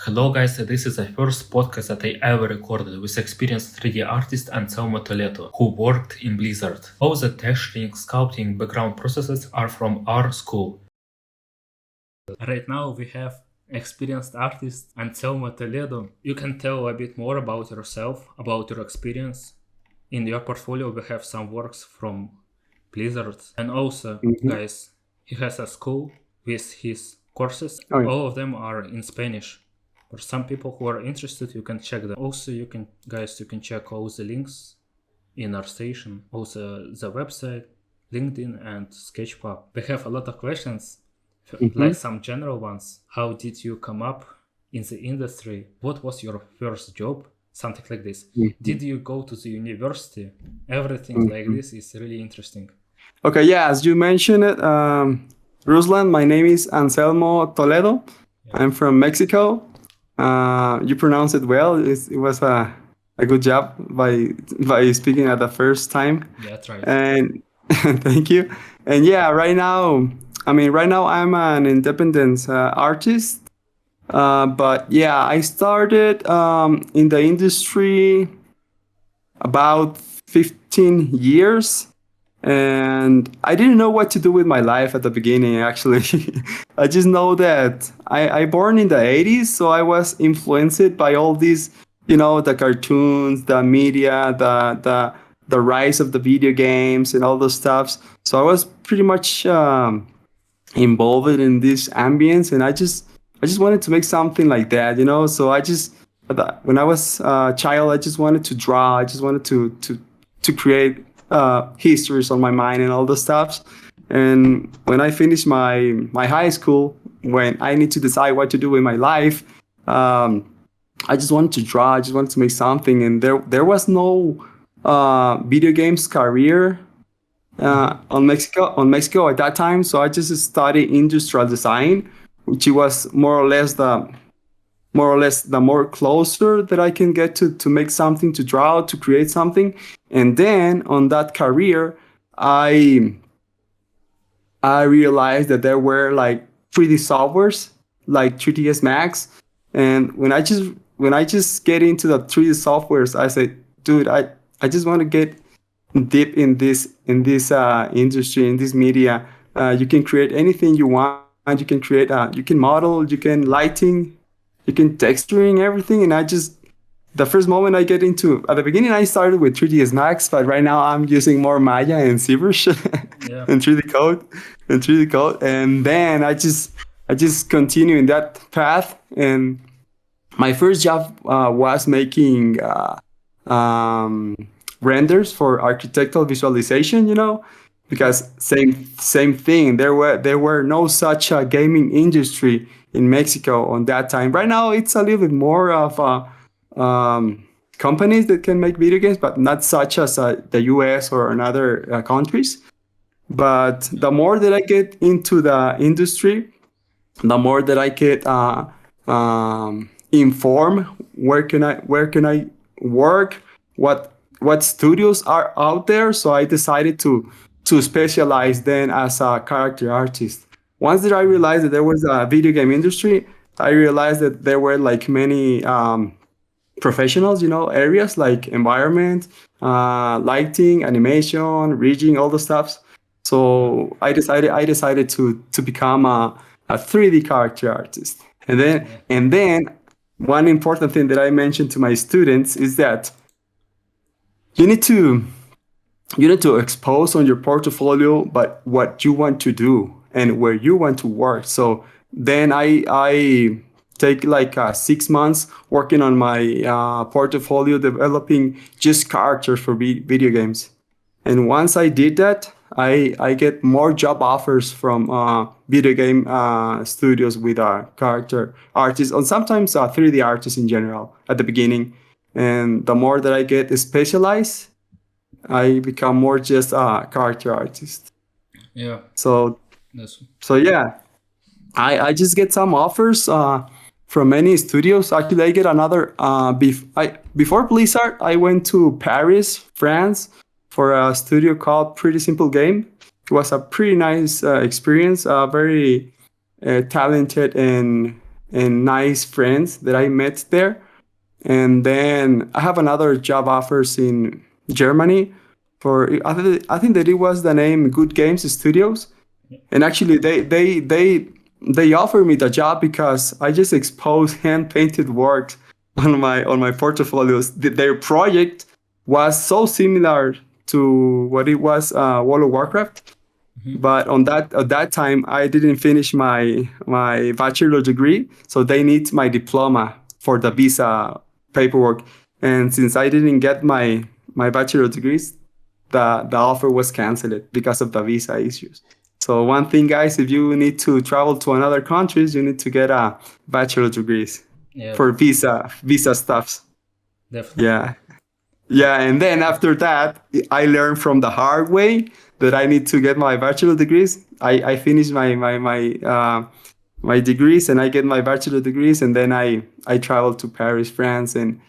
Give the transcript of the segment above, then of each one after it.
Hello guys, this is the first podcast that I ever recorded with experienced 3D artist Ancelmo Toledo, who worked in Blizzard. All the texturing, sculpting, background processes are from our school. Right now we have experienced artist Ancelmo Toledo. You can tell a bit more about yourself, about your experience. In your portfolio we have some works from Blizzard, and also, guys, he has a school with his courses. Oh, yeah. All of them are in Spanish. For some people who are interested, you can check them. Also, you can check all the links in our station. Also, the website, LinkedIn, and Sketchpub. We have a lot of questions, like some general ones. How did you come up in the industry? What was your first job? Something like this. Did you go to the university? Everything like this is really interesting. Okay, yeah, as you mentioned it, Ruslan, my name is Ancelmo Toledo. Yeah. I'm from Mexico. You pronounced it well. It was a good job by speaking at the first time. Yeah, that's right. And thank you. And yeah, right now I'm an independent artist. But yeah, I started in the industry about 15 years. And I didn't know what to do with my life at the beginning, actually. I just know that I born in the 80s, so I was influenced by all these, the cartoons, the media, the rise of the video games and all those stuffs. So I was pretty much involved in this ambience, and I just wanted to make something like that, So when I was a child, I just wanted to draw. I just wanted to create histories on my mind and all the stuff. And when I finished my high school, when I need to decide what to do with my life, I just wanted to draw. I just wanted to make something. And there was no video games career on Mexico at that time. So I just studied industrial design, which was more or less the more closer that I can get to make something, to draw, to create something. And then on that career, I realized that there were like 3D softwares like 3ds Max. And when I just get into the 3D softwares, I said, dude, I just want to get deep in this industry, in this media. You can create anything you want. You can create, you can model, you can lighting, you can texturing everything. And the first moment I get into, at the beginning I started with 3ds Max, but right now I'm using more Maya and ZBrush and 3D code. And then I just continue in that path. And my first job was making renders for architectural visualization, because same thing. There were no such gaming industry in Mexico on that time. Right now, it's a little bit more of companies that can make video games, but not such as the US or in other countries. But the more that I get into the industry, the more that I get informed where can I work, what studios are out there. So I decided to specialize then as a character artist. Once that I realized that there was a video game industry, I realized that there were like many professionals, areas like environment, lighting, animation, rigging, all the stuff. So I decided to become a 3D character artist. And then one important thing that I mentioned to my students is that you need to expose on your portfolio, but what you want to do and where you want to work. So then I take like 6 months working on my portfolio, developing just characters for video games. And once I did that, I get more job offers from video game studios with character artists, and sometimes 3D artists in general at the beginning. And the more that I get specialized, I become more just a character artist. Yeah. So yeah, I just get some offers from many studios. Actually, I get another. Before Blizzard, I went to Paris, France, for a studio called Pretty Simple Game. It was a pretty nice experience. Very talented and and nice friends that I met there. And then I have another job offers in Germany for I think that it was the name Good Games Studios, and actually they offered me the job because I just exposed hand painted works on my portfolios. Their project was so similar to what it was World of Warcraft, but on that at that time I didn't finish my bachelor degree, so they need my diploma for the visa paperwork. And since I didn't get my bachelor degrees, the offer was canceled because of the visa issues. So one thing, guys, if you need to travel to another countries, you need to get a bachelor degrees Yeah, for visa stuffs. definitely. Yeah. Yeah, and then after that, I learned from the hard way that I need to get my bachelor degrees. I finished my degrees and I get my bachelor degrees, and then I traveled to Paris, France, and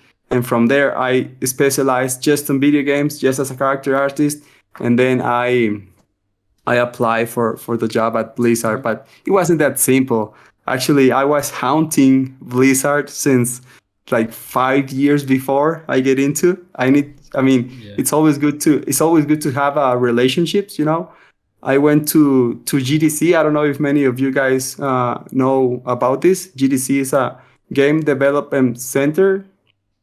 from there I specialized just on video games, just as a character artist, and then I applied for the job at Blizzard, but it wasn't that simple. Actually, I was haunting Blizzard since like 5 years before I get into. I mean, Yeah. it's always good to have relationships. You know, I went to GDC. I don't know if many of you guys know about this. GDC is a game development center.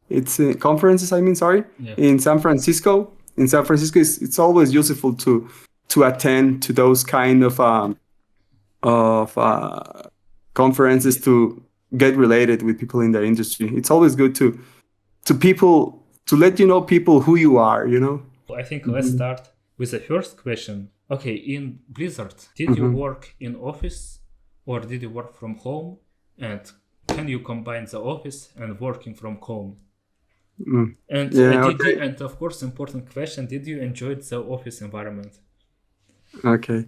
It's conferences. I mean, sorry, Yeah. in San Francisco. In San Francisco, it's always useful to attend to those kind of conferences to get related with people in the industry. It's always good to people to let you know people who you are. You know. I think let's start with the first question. Okay, in Blizzard, did you work in office or did you work from home? And can you combine the office and working from home? And Yeah. did you, Okay. and of course, important question: did you enjoy the office environment? Okay.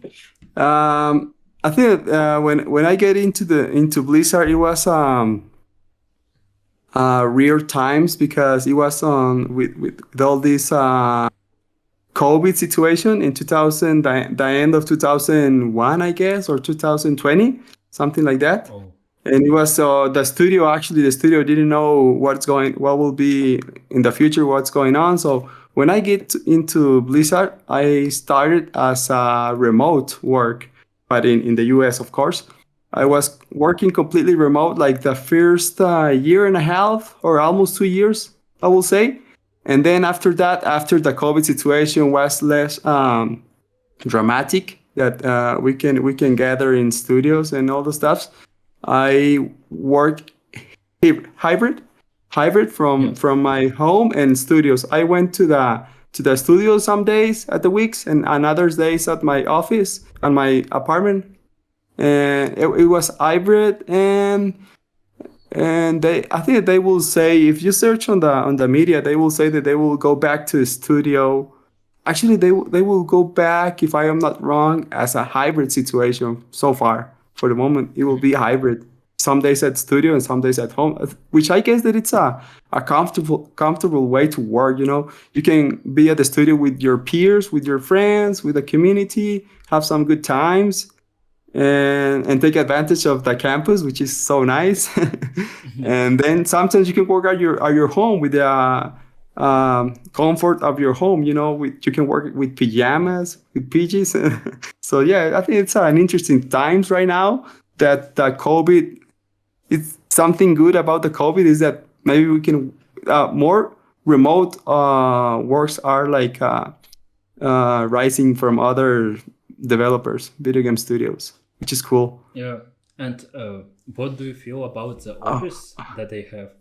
I think when I get into Blizzard, it was real times because it was on with all this COVID situation in 2000, the end of 2001, I guess, or 2020, something like that. Oh, And it was the studio didn't know what will be in the future, what's going on. So when I get into Blizzard, I started as a remote work, but in the US, of course. I was working completely remote like the first year and a half or almost 2 years, I will say. And then after that, after the COVID situation was less dramatic, that we can gather in studios and all the stuff, I work hybrid, hybrid yeah. from my home and studios. I went to the studio some days at the weeks and other days at my office and my apartment. And it was hybrid, and I think they will say, if you search on the media, they will say that they will go back to the studio. Actually, they will go back, if I am not wrong, as a hybrid situation so far. For the moment, it will be hybrid. Some days at studio and some days at home, which I guess that it's a comfortable way to work. You know, you can be at the studio with your peers, with your friends, with the community, have some good times, and take advantage of the campus, which is so nice. And then sometimes you can work at your home with the comfort of your home. You know, you can work with pajamas, with PJs. So yeah, I think it's an interesting times right now. That the COVID, it's something good about the COVID is that maybe we can more remote works are like rising from other developers, video game studios, which is cool. Yeah. And what do you feel about the office that they have?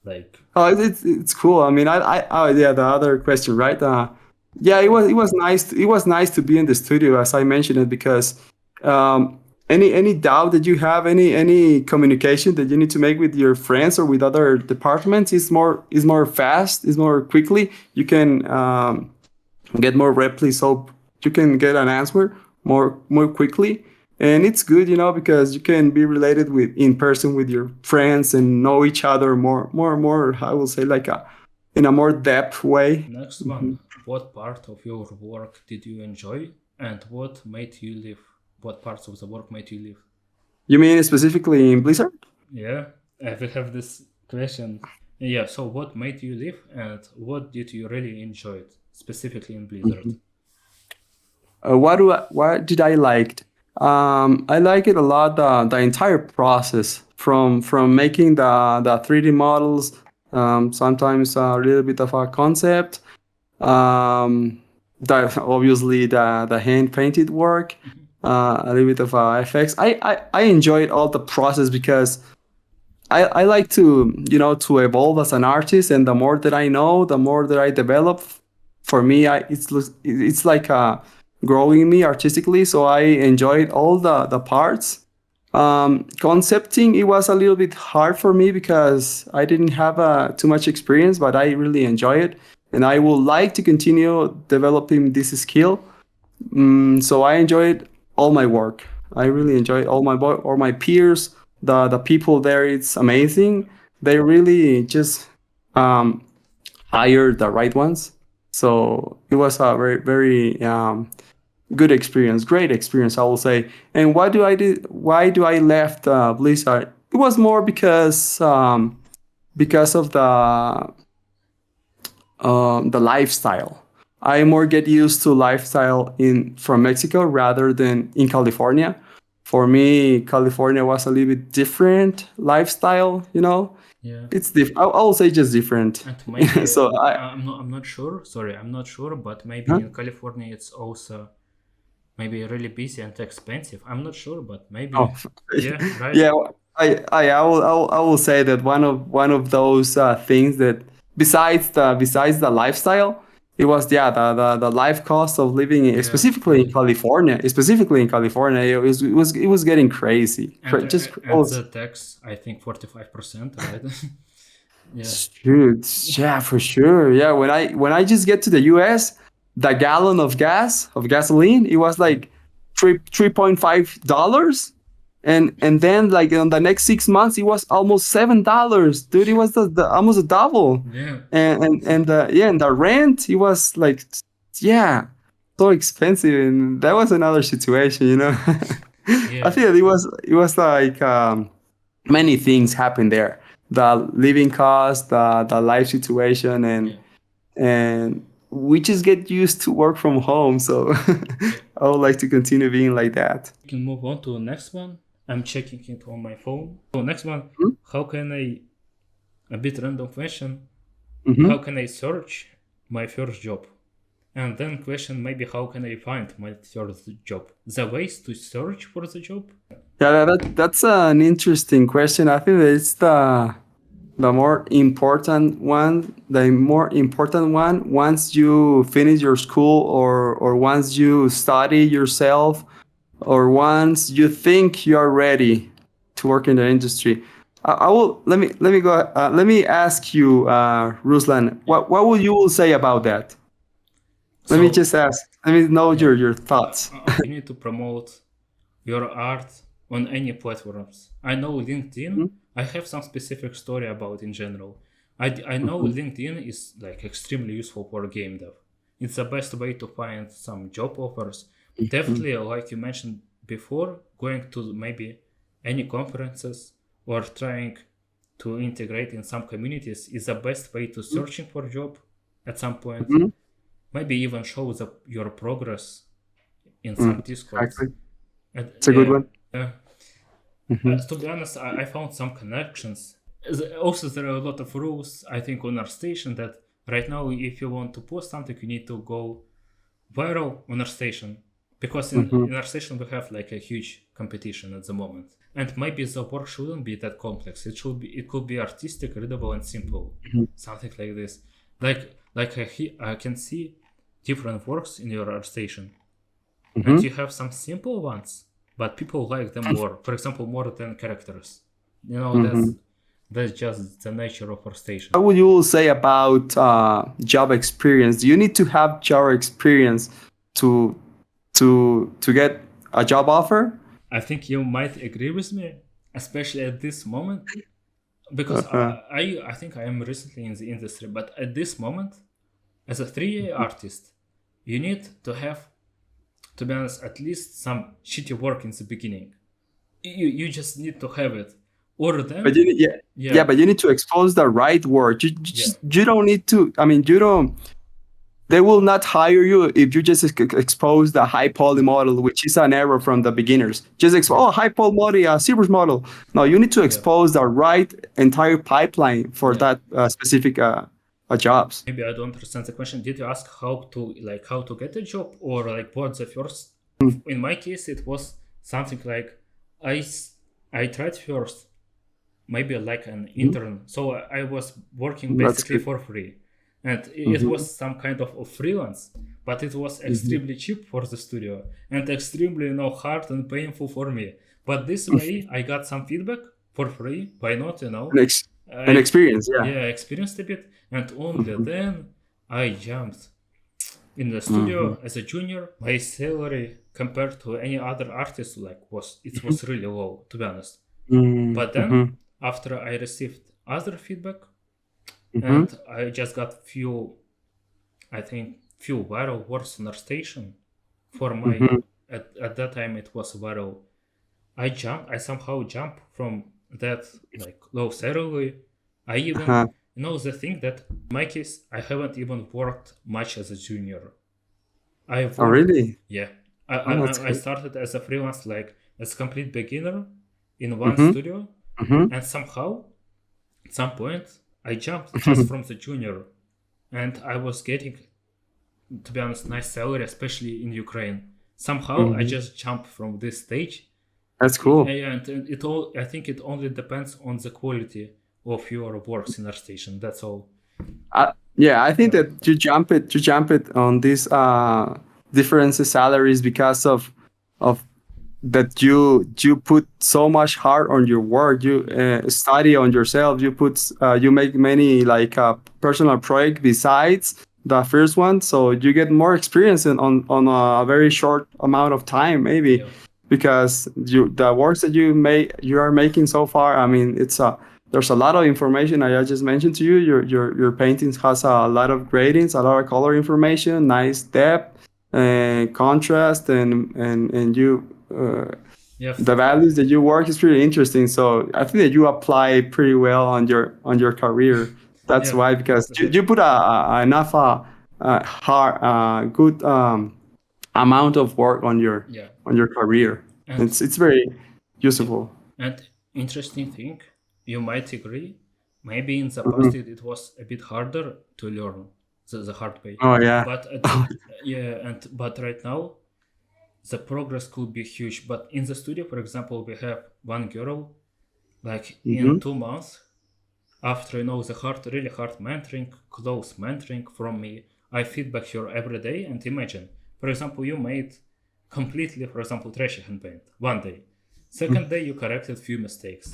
Like, Oh, it's cool. I mean, oh yeah, the other question, right? Yeah, it was nice. It was nice to be in the studio, as I mentioned it, because any doubt that you have, any communication that you need to make with your friends or with other departments is more fast, is more quickly. You can get more replies, so you can get an answer more quickly. And it's good, you know, because you can be related with in person with your friends and know each other more. I will say like in a more depth way. next one, what part of your work did you enjoy and what made you leave? What parts of the work made you leave? You mean specifically in Blizzard? Yeah, I will have this question. Yeah, so what made you leave and what did you really enjoy it, specifically in Blizzard? What did I liked? I like it a lot. The entire process from making the 3D models. Sometimes a little bit of a concept. Um, obviously the hand painted work. Mhm. A little bit of effects. I enjoyed all the process because I like to to evolve as an artist, and the more that I know, the more that I develop. For me, it's like growing me artistically. So I enjoyed all the parts. Concepting, it was a little bit hard for me because I didn't have too much experience, but I really enjoy it, and I would like to continue developing this skill. So I enjoyed all my work. I really enjoyed all my peers, the people there. It's amazing. They really just um, hired the right ones. So it was a very good experience, great experience, I will say. And why do I did? Why do I left Blizzard? It was more because of the lifestyle. I more get used to lifestyle in from Mexico rather than in California. For me, California was a little bit different lifestyle. Yeah, It's I will say just different. and maybe So I. I'm not sure. Sorry, I'm not sure, but maybe Huh? in California it's also maybe really busy and expensive. I'm not sure, but maybe. Oh, Yeah, right. yeah. I will say that one of those things that besides the lifestyle, it was the life cost of living Yeah, specifically in really. California. Specifically in California, it was getting crazy. Just And the tax, I think 45%, right? Yeah. shoot, yeah, for sure. Yeah, when I just get to the US, the gallon of gasoline, it was Yeah. like $3.5. And then like on the next 6 months it was almost $7. Dude, it was the almost a double. Yeah. And the rent, it was like, yeah, so expensive. And that was another situation. I Yeah. think that it was like many things happened there. The living cost, the life situation, and Yeah. and we just get used to work from home. So Yeah. I would like to continue being like that. We can move on to the next one. I'm checking it on my phone. So next one, how can I, a bit random question, how Mm-hmm. can I search my first job? And then question maybe how can I find my first job? The ways to search for the job? Yeah, that's an interesting question. I think that it's the more important one. The more important one once you finish your school, or once you study yourself, or once you think you are ready to work in the industry. I will let me go. Let me ask you, Ruslan, Yeah. what will you say about that? Let me So just ask. Let me know yeah, your thoughts. you need to promote your art on any platforms. I know LinkedIn. I have some specific story about in general. I know Mhm, LinkedIn is like extremely useful for game dev. It's the best way to find some job offers. mhm, Definitely, like you mentioned before, going to maybe any conferences or trying to integrate in some communities is the best way to mhm, searching for job at some point. mhm, Maybe even show your progress in some mhm. discords. Exactly. And It's a good one. uh, Mhm, to be honest, I found some connections. Also, there are a lot of rules, I think, on our station that right now, if you want to post something, you need to go viral on our station. Because mhm, in our station, we have like a huge competition at the moment. And maybe the work shouldn't be that complex. It could be artistic, readable, and simple. mhm, Something like this. Like I can see different works in your art station and mhm. you have some simple ones, but people like them more. For example, more than characters. You know, Mhm. that's just the nature of our station. What would you say about job experience? Do you need to have job experience to to get a job offer? I think you might agree with me, especially at this moment, because Uh-huh. I think I am recently in the industry, but at this moment, as a 3A artist, you need to have, to be honest, at least some shitty work in the beginning. You just need to have it. Or But then, you need, yeah, yeah, yeah, but you need to expose the right word. yeah, You don't need to. I mean, you don't. They will not hire you if you just expose the high poly model, which is an error from the beginners. Just yeah, high poly model, Series model. No, you need to yeah, expose the right entire pipeline for yeah. that specific jobs. Maybe I don't understand the question. Did you ask how to get a job, or like what's the first? In my case, it was something like I s- I tried first, maybe like an Mhm. intern. So I was working That's basically good. for free, and it Hmm. was some kind of a freelance, but it was Hmm. extremely cheap for the studio and extremely hard and painful for me. But this way, I got some feedback for free. Why not? An, ex- an I experience, yeah. yeah experienced a bit, and only Hmm. then I jumped in the Hmm. studio as a junior. My salary compared to any other artist it was really low, to be honest. Hmm. But then, Hmm. after I received other feedback, Hmm. and I just got I think, few viral words on our station for my, Hmm. at that time it was viral. I somehow jump from that like low salary. I even, Uh-huh. the thing that in my case, I haven't even worked much as a junior. I've Oh, worked, really? yeah. Oh, that's I good. started as a freelance, like as a complete beginner in one Hmm. studio, Hmm. and somehow at some point, I jumped just from the junior, and I was getting, to be honest, nice salary, especially in Ukraine. Somehow, I Hmm. just jumped from this stage. That's cool. Yeah, and it all. I think it only depends on the quality of your works in our station. That's all. Yeah, I think Yeah, that you jump it on these different salaries because of that you put so much heart on your work. You yeah, study on yourself. You make many like personal project besides the first one, so you get more experience on a very short amount of time, maybe yeah, because the works that you are making so far. I mean, it's a there's a lot of information I just mentioned to you. Your paintings has a lot of gradings, a lot of color information, nice depth and contrast, and you yeah. the values that you work is pretty interesting. So I think that you apply pretty well on your career. That's Yeah, why because that, you put enough hard good amount of work yeah, on your career. and It's very yeah, useful. and interesting thing, you might agree. Maybe in the past Mhm. it was a bit harder to learn the hard way, Oh yeah. but yeah, and but right now the progress could be huge. But in the studio, for example, we have one girl, like in Hmm. 2 months, after the hard, really hard mentoring, close mentoring from me, I feedback her every day. And imagine, for example, you made completely, for example, trashy hand paint one day. Second day, you corrected few mistakes.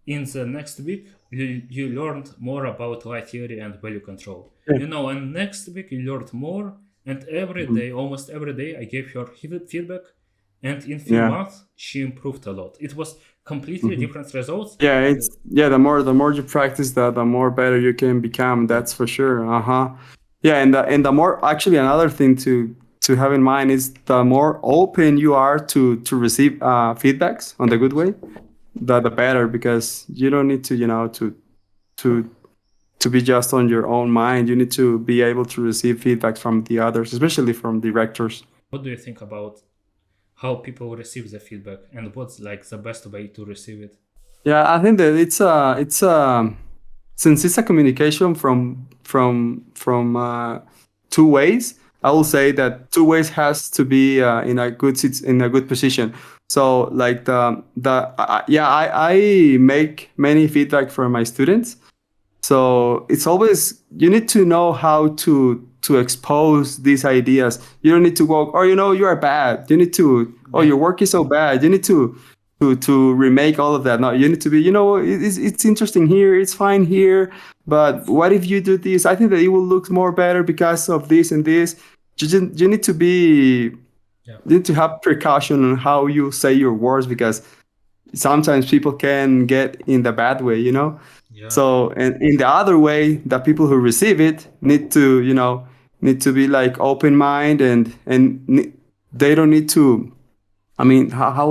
In the next week, you learned more about light theory and value control. Yeah. And next week you learned more. And every Mhm. day, almost every day, I gave her feedback. And in few Yeah. months, she improved a lot. It was completely Mhm. different results. Yeah, it's yeah. The more you practice, the more better you can become. Yeah, That's for sure. Uh huh. Yeah, and the more actually another thing to have in mind is the more open you are to receive feedbacks on the good way, the better because you don't need to to to be just on your own mind. You need to be able to receive feedback from the others, especially from directors. what do you think about how people receive the feedback, and what's like the best way to receive it? Yeah, I think that it's since it's a communication from two ways. I will say that two ways has to be in a in a good position. So like yeah, I make many feedback for my students, so it's always you need to know how to expose these ideas. You don't need to go, oh, you are bad. You need to, oh, Yeah, your work is so bad. You need to remake all of that. No, you need to be, it's interesting here. It's fine here. But what if you do this? I think that it will look more better because of this and this. You need to be, yeah, you need to have precaution on how you say your words because sometimes people can get in the bad way, yeah, so and in the other way the people who receive it need to be like open mind they don't need to, I mean, how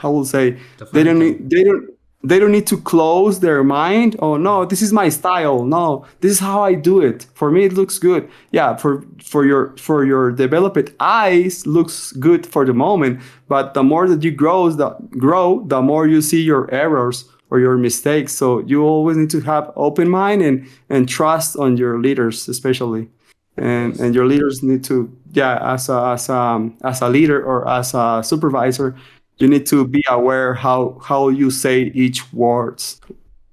will say, defend them. they don't, they don't need to close their mind. Oh no, this is my style. No, this is how I do it. For me, it looks good. Yeah, for your developed eyes, looks good for the moment. But the more that you grow, the more you see your errors or your mistakes. So you always need to have open mind and trust on your leaders, especially. And Yes. your leaders need to, yeah, as a leader or as a supervisor, you need to be aware how you say each words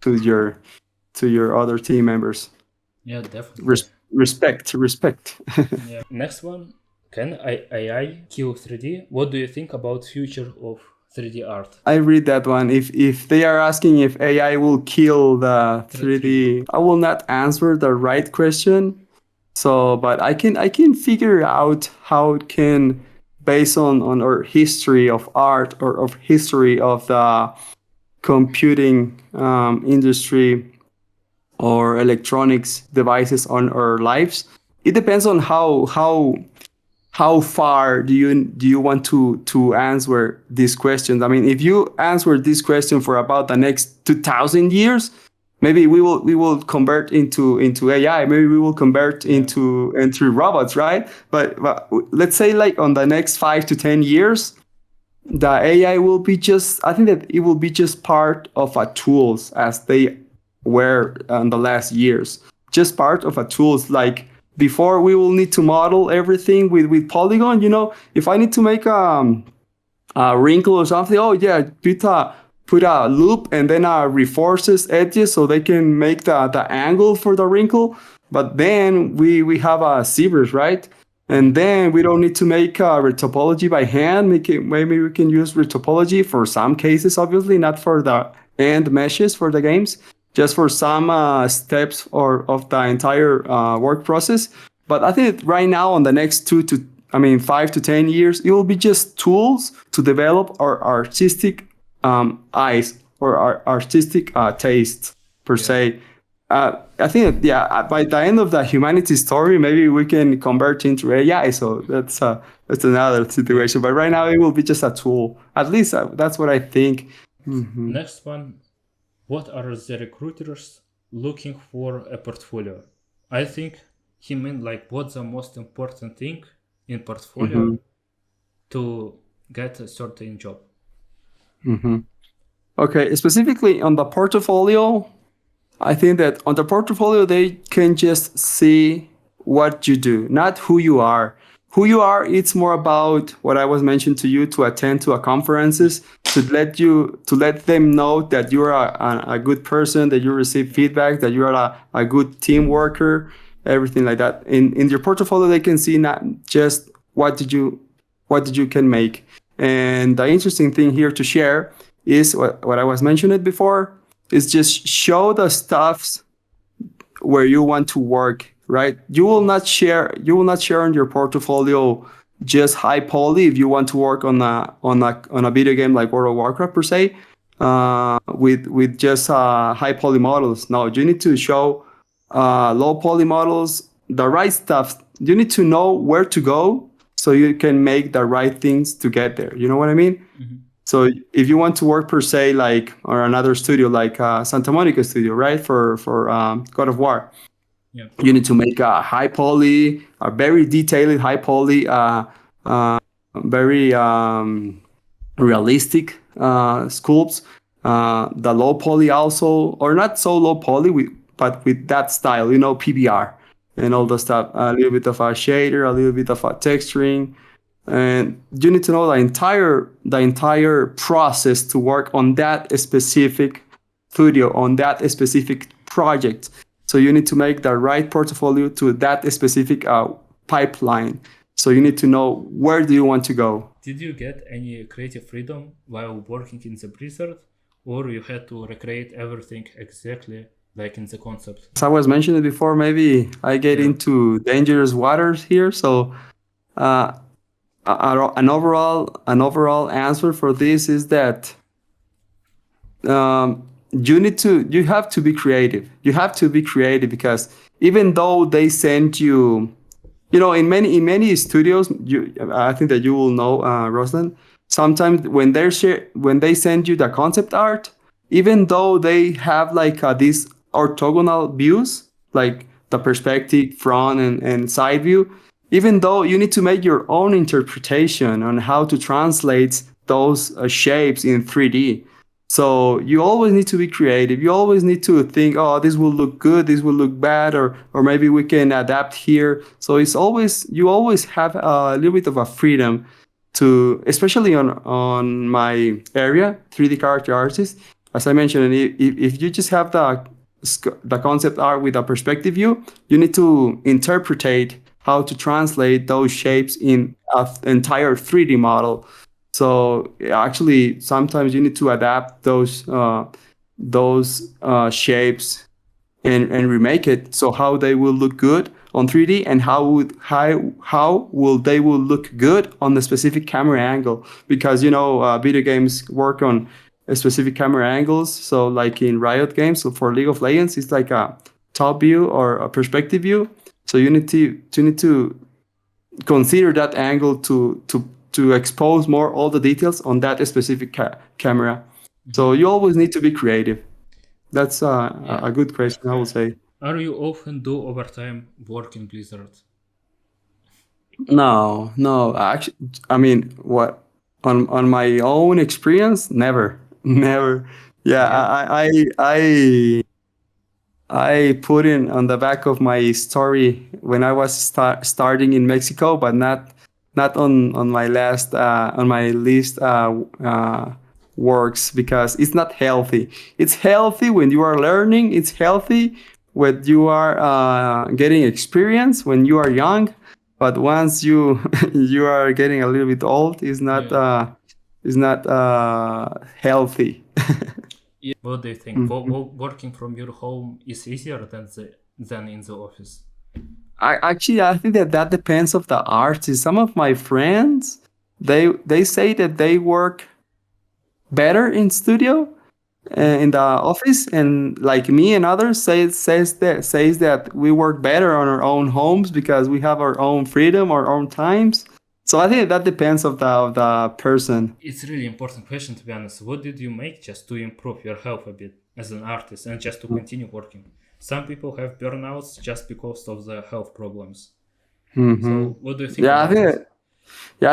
to your other team members. Yeah, definitely. Respect. Yeah. Next one. Can AI kill 3D? What do you think about future of 3D art? I read that one. If they are asking if AI will kill the 3D. 3D, I will not answer the right question. So, but I can figure out how it can, based on our history of art or of history of the computing industry or electronics devices on our lives. It depends on how far do you want to answer these questions. I mean, if you answer this question for about the next 2,000 years, maybe we will convert into AI. Maybe we will convert Yeah. into robots, right? But let's say like on the next 5 to 10 years, the AI will be just, I think that it will be just part of a tools as they were in the last years. Just part of a tools. Like before, we will need to model everything with polygon. If I need to make a wrinkle or something, oh yeah, put a loop and then reinforces edges so they can make the angle for the wrinkle. But then we have a zebras, right? And then we don't need to make retopology by hand. Maybe we can use retopology for some cases, obviously, not for the end meshes for the games, just for some steps or of the entire work process. But I think right now, on the next 5 to 10 years, it will be just tools to develop our artistic eyes or our artistic taste per Yeah. se. I think that, yeah, by the end of the humanity story, maybe we can convert into AI. So that's another situation. But right now, it will be just a tool. At least that's what I think. Mhm. Next one. What are the recruiters looking for a portfolio? I think he meant like what's the most important thing in portfolio Mhm. to get a certain job. Mhm. Okay, specifically on the portfolio, I think that on the portfolio, they can just see what you do, not who you are. Who you are, it's more about what I was mentioned to you, to attend to a conferences, to let them know that you're a good person, that you receive feedback, that you're a good team worker, everything like that. In your portfolio, they can see not just what did you can make. And the interesting thing here to share is what I was mentioning before, is just show the stuffs where you want to work, right? You will not share on your portfolio just high poly if you want to work on a video game like World of Warcraft per se, with just high poly models. No, you need to show low poly models, the right stuff. You need to know where to go so you can make the right things to get there. You know what I mean? Mhm. So if you want to work per se, like, or another studio like Santa Monica studio, right, for God of War, Yeah. you need to make a high poly, a very detailed high poly, very realistic sculpts. The low poly also, or not so low poly, but with that style, PBR and all the stuff. A little bit of a shader, a little bit of a texturing, and you need to know the entire process to work on that specific studio, on that specific project. So you need to make the right portfolio to that specific pipeline. So you need to know where do you want to go. Did you get any creative freedom while working in the Blizzard, or you had to recreate everything exactly like in the concept? As I was mentioning before, maybe I get Yeah. into dangerous waters here. So uh, an overall answer for this is that you have to be creative. You have to be creative because even though they send you, in many studios, I think that you will know, Roslan. Sometimes when they send you the concept art, even though they have like these orthogonal views, like the perspective, front and side view, even though you need to make your own interpretation on how to translate those shapes in 3D. So you always need to be creative. You always need to think, oh, this will look good, this will look bad, or maybe we can adapt here. So it's always you always have a little bit of a freedom to, especially on my area, 3D character artist. As I mentioned, if you just have the concept art with a perspective view, you need to interpretate how to translate those shapes in an entire 3D model. So actually, sometimes you need to adapt those shapes and remake it so how they will look good on 3D and how will they will look good on the specific camera angle, because video games work on specific camera angles. So like in Riot games, so for League of Legends, it's like a top view or a perspective view. So you need to consider that angle to expose more all the details on that specific camera. So you always need to be creative. That's Yeah. a good question, I will say. Are you often do overtime work in Blizzard? No, no. Actually, I mean, what on my own experience, never, never. Yeah, Yeah. I put in on the back of my story when I was starting in Mexico, but not on my last on my list works, because it's not healthy. It's healthy when you are learning. It's healthy when you are getting experience when you are young. But once you you are getting a little bit old, Yeah. it's not healthy. Yeah. What do you think? Mhm. Working from your home is easier than in the office? I think that depends of the artist. Some of my friends, they say that they work better in studio in the office, and like me and others says that we work better on our own homes because we have our own freedom, our own times. So I think that depends of the person. It's really important question, to be honest. What did you make just to improve your health a bit as an artist and just to continue working? Some people have burnouts just because of the health problems. Hmm. So what do you think Yeah, about this?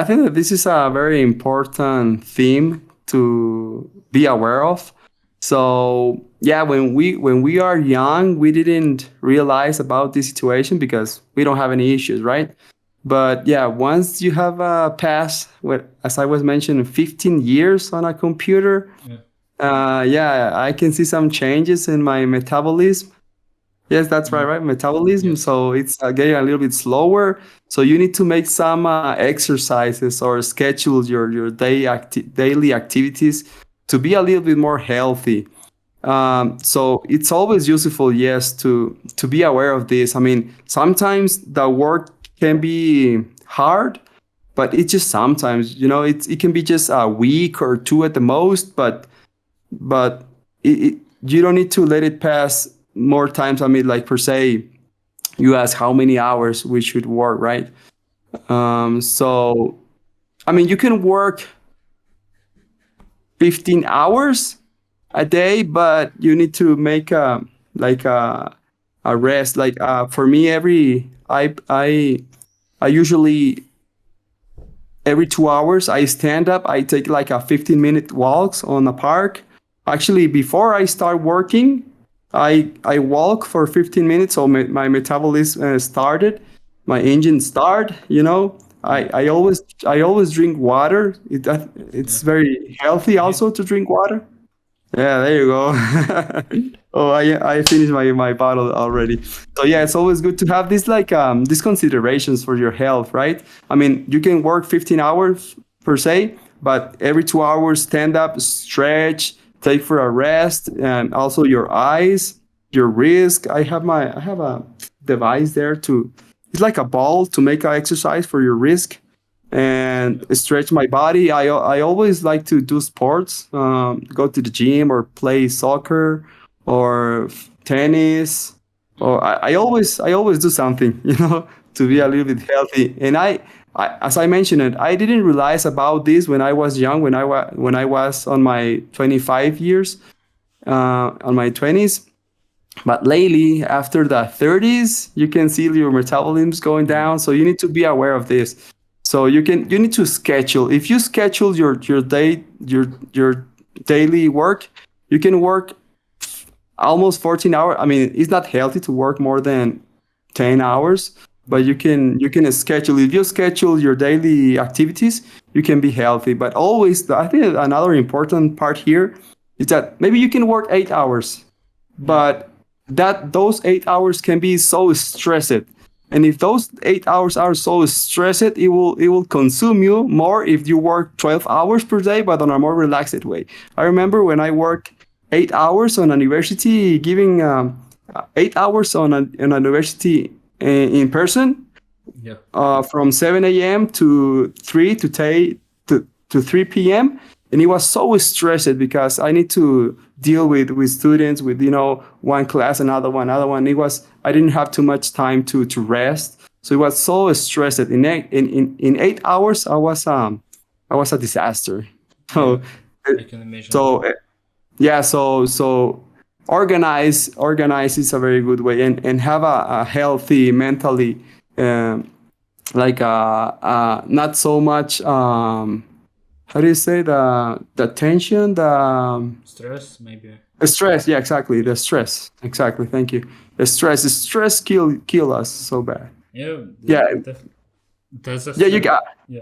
I think that this is a very important theme to be aware of. So yeah, when we are young, we didn't realize about this situation because we don't have any issues, right? But yeah, once you have passed, as I was mentioning, 15 years on a computer, Yeah. yeah, I can see some changes in my metabolism. Yes, that's right, Mm. right? Metabolism. Yes. So it's getting a little bit slower. So you need to make some exercises or schedule your daily activities to be a little bit more healthy. So it's always useful, yes, to be aware of this. I mean, sometimes the work can be hard, but it's just sometimes, it can be just a week or two at the most, but you don't need to let it pass more times. I mean, like per se, you ask how many hours we should work, right? So I mean, you can work 15 hours a day, but you need to make like a rest. Like for me, I usually every 2 hours I stand up. I take like a 15-minute walks on a park. Actually, before I start working, I walk for 15 minutes, so my metabolism started, my engine start. Yeah. I always drink water. Yeah. It's very healthy Yeah. also to drink water. Yeah, there you go. Oh, I finished my bottle already. So yeah, it's always good to have these considerations for your health, right? I mean, you can work 15 hours per se, but every 2 hours stand up, stretch, take for a rest, and also your eyes, your wrist. I have a device there to. It's like a ball to make an exercise for your wrist and stretch my body. I always like to do sports, go to the gym or play soccer or tennis. Or I always do something, to be Yeah. a little bit healthy. And as I mentioned it, I didn't realize about this when I was young, when I was on my 25 years. on my 20s. But lately, after the 30s, you can see your metabolism's going down. So you need to be aware of this. So you need to schedule. If you schedule your daily work, you can work almost 14 hours. I mean, it's not healthy to work more than 10 hours, but you can schedule. If you schedule your daily activities, you can be healthy. But always, I think another important part here is that maybe you can work 8 hours, but that those 8 hours can be so stressed. And if those 8 hours are so stressed, it will consume you more if you work 12 hours per day, but on a more relaxed way. I remember when I worked 8 hours on a university, giving 8 hours on a university in person, Yeah. from 7 a.m. to 3 p.m. And it was so stressed because I need to deal with students, with one class, another one. I didn't have too much time to rest, so it was so stressed. In 8 hours, I was a disaster. Yeah. So I can imagine. so yeah, so organize is a very good way, and have a healthy mentally, um, like not so much, how do you say, the tension, Stress, maybe. stress. Yeah, exactly, the stress, exactly, thank you. The stress kill us so bad. Yeah. Yeah, Does the yeah, you stress? got. Yeah.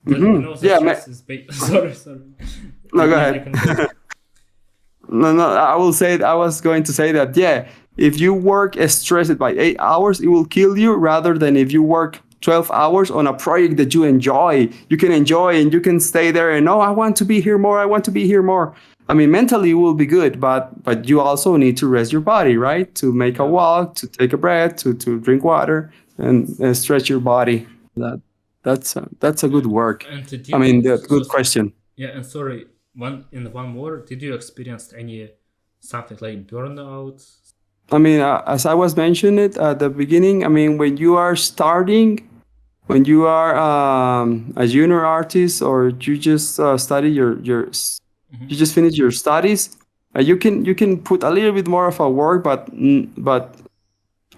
The Yeah, stress is sorry. no, go You ahead. can go. No, I was going to say that, yeah, if you work stressed by 8 hours, it will kill you, rather than if you work 12 hours on a project that you enjoy. You can enjoy and you can stay there and, oh, I want to be here more. I want to be here more. I mean, mentally it will be good, but you also need to rest your body, right? To make a Yeah. walk, to take a breath, to drink water, and stretch your body. That's a good work. And did I you mean, that's a good question. yeah, and sorry, one more, did you experience any something like burnout? I mean, as I was mentioning it at the beginning, I mean, when you are starting, when you are a junior artist, or you just study you just finish your studies, you can put a little bit more of a work, but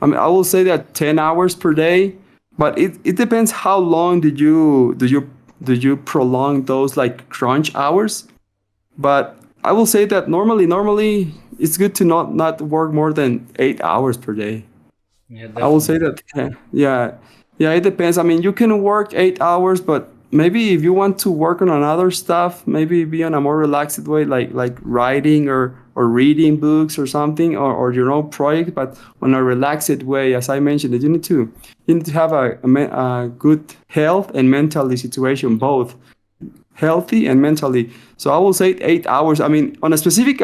I mean, I will say that 10 hours per day, but it depends how long do you prolong those like crunch hours. But I will say that normally it's good to not work more than 8 hours per day. Yeah, I will say definitely. that, yeah, it depends. I mean, you can work 8 hours, but maybe if you want to work on another stuff, maybe be on a more relaxed way, like writing or reading books or something, or your own project, but on a relaxed way. As I mentioned, that you need to have a good health and mental situation, both healthy and mentally. So I will say 8 hours. I mean, on a specific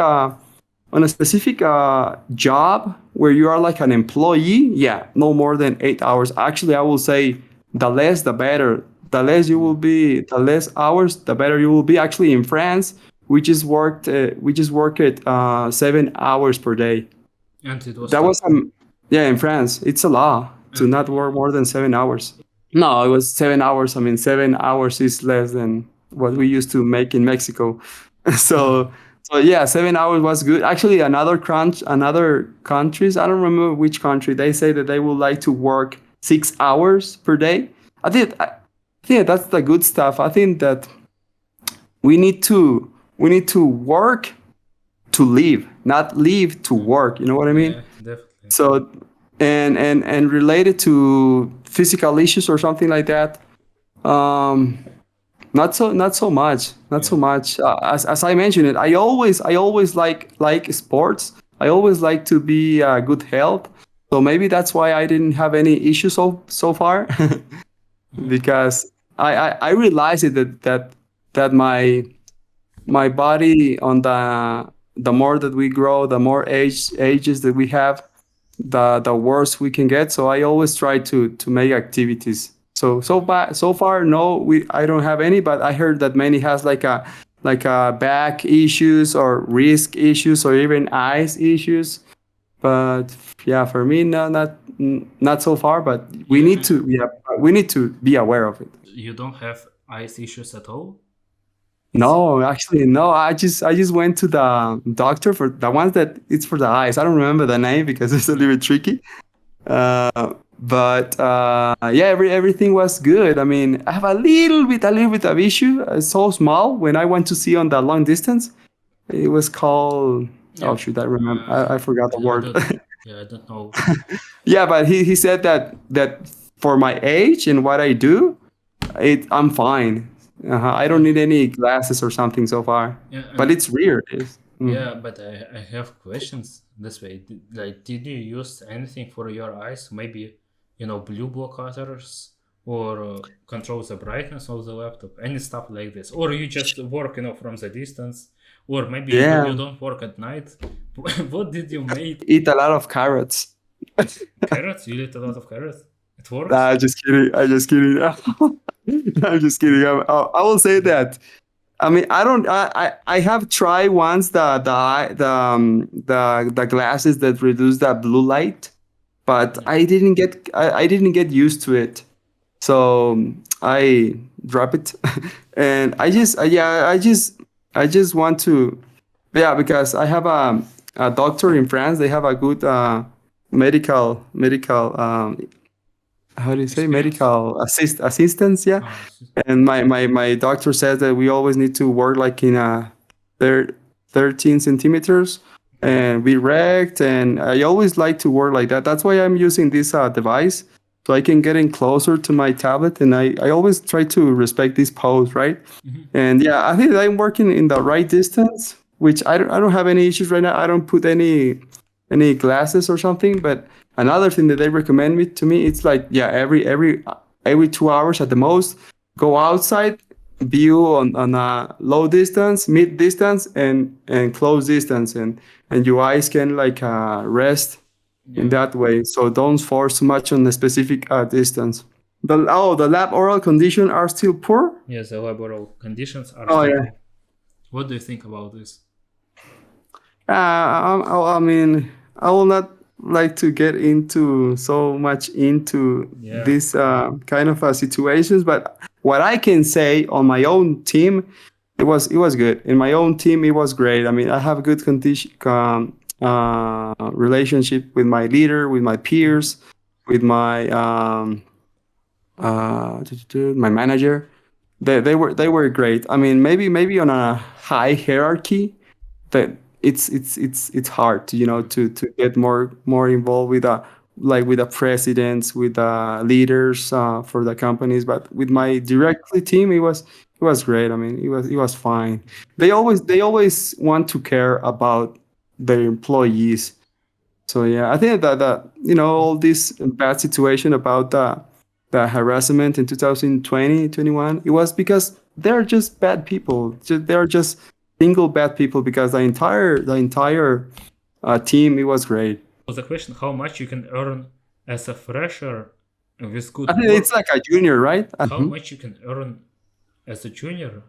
job where you are like an employee, yeah, no more than 8 hours. Actually, I will say the less, the better. The less hours, the better you will be. Actually, in France, we just worked at 7 hours per day. And it was That tough. was yeah, in France, it's a law to And not work more than 7 hours. No, it was 7 hours. I mean, 7 hours is less than what we used to make in Mexico. so, so yeah, 7 hours was good. Actually, another countries, I don't remember which country, they say that they would like to work 6 hours per day. I think that's the good stuff. I think that we need to work to live, not live to work. You know what I mean? yeah, definitely. So, and related to physical issues or something like that, um, not so much, not Yeah. so much. As I mentioned it, I always like sports. I always like to be good health. So maybe that's why I didn't have any issues so far, because I realized that my body, on the more that we grow, the more ages that we have, the worse we can get. So I always try to make activities. So far, no, I don't have any, but I heard that many has like a back issues or wrist issues or even eyes issues. But yeah, for me, no, not so far. But we Yeah, need to, yeah, we need to be aware of it. you don't have eyes issues at all? No, actually, no. I just went to the doctor for the ones that it's for the eyes. I don't remember the name because it's a little bit tricky. But yeah, everything was good. I mean, I have a little bit of issue. It's so small. When I went to see on the long distance, it was called. Yeah, Oh shoot, I remember. uh, I forgot the I word. don't. Yeah, I don't know. Yeah, but he said that for my age and what I do, I'm fine. I don't Yeah, need any glasses or something so far. yeah, But it's weird. yeah. But I have questions this way. Like, did you use anything for your eyes? Maybe, blue blockers or control the brightness of the laptop, any stuff like this, or you just work, from the distance, or maybe you Yeah, don't work at night. What did you make? eat a lot of carrots. Carrots? You eat a lot of carrots. It Nah, works. I'm just kidding. I'm just kidding. I'm just kidding. I will say that. I mean, I don't. I have tried once the glasses that reduce the blue light, but Yeah. I didn't get used to it. So I drop it, and yeah, I just want to, yeah, because I have a doctor in France. They have a good medical how do you say, Experience. medical assistance, yeah. Ah, And my doctor says that we always need to work like in a thir- 13 centimeters and be rect, and I always like to work like that. That's why I'm using this device, so I can get in closer to my tablet, and I always try to respect this pose, right? mhm. And yeah, I think I'm working in the right distance, which I don't have any issues right now. I don't put any glasses or something. But another thing that they recommend me to me, it's like, yeah, every 2 hours at the most, go outside, view on a low distance, mid distance, and close distance, and your eyes can like rest in Yeah. that way. So don't force too much on a specific distance. The lab oral conditions are still poor. Yes, the laboral conditions are Oh still yeah. poor. What do you think about this? I mean, I will not like to get into so much into Yeah. this kind of situations, but what I can say on my own team, it was good. In my own team, it was great. I mean, I have a good condition relationship with my leader, with my Mhm. peers, with my manager. They were great. I mean, maybe on a high hierarchy, that it's hard to Yeah. to get more involved with with the presidents, with the leaders for the companies. But with my directly team, it was great. I mean, it was fine. They always want to care about their employees. So yeah, I think that all this bad situation about the harassment in 2020 21, it was because they're just bad people. They're just single bad people, because the entire team, it was great. So the question, how much you can earn as a fresher with I good think it's work? like a junior, right? How much you can earn as a junior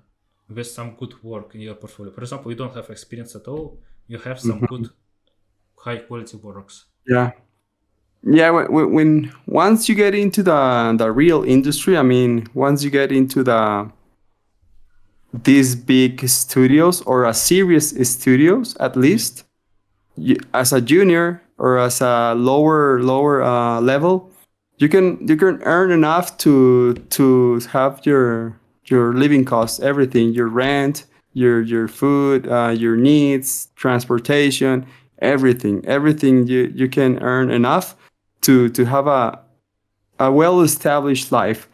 with some good work in your portfolio? For example, you don't have experience at all. You have some good Mhm. high quality works. Yeah. Yeah, when once you get into the real industry, I mean, once you get into these big studios, or a serious studios at Yeah. least, as a junior or as a lower level, you can earn enough to have your living costs, everything, your rent, your food, your needs, transportation, everything you can earn enough to have a well established life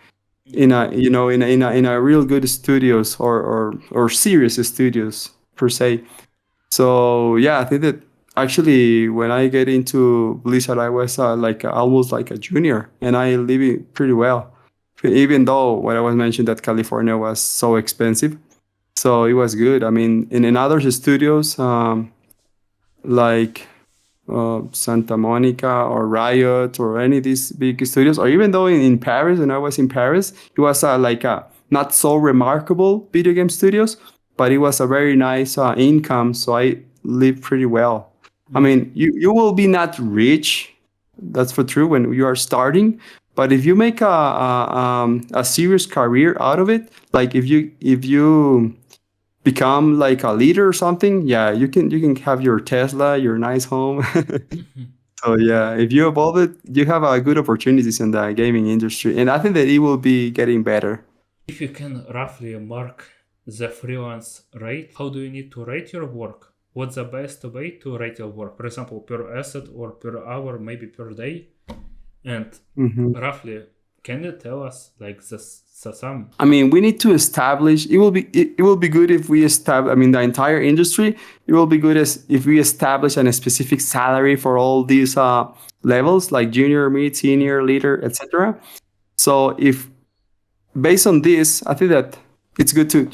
in a in a real good studios, or serious studios per se. So yeah, I think that actually when I get into Blizzard, I was like almost like a junior, and I live it pretty well. Even though what I was mentioned that California was so expensive, so it was good. I mean, in other studios, like Santa Monica or Riot or any of these big studios, or even though in Paris, when I was in Paris, it was like a not so remarkable video game studios, but it was a very nice income, so I lived pretty well. I Yeah. mean, you will be not rich, that's for true when you are starting, but if you make a serious career out of it, like if you become like a leader or something, yeah, you can have your Tesla, your nice home. So yeah, if you evolve it, you have good opportunities in the gaming industry, and I think that it will be getting better. If you can roughly mark the freelance rate, how do you need to rate your work? What's the best way to rate your work? For example, per asset or per hour, maybe per day? And Mhm. roughly, can you tell us like the sum? I mean, we need to establish. It will be good if we establish. I mean, the entire industry. It will be good as if we establish a specific salary for all these levels, like junior, mid, senior, leader, etc. So if based on this, I think that it's good to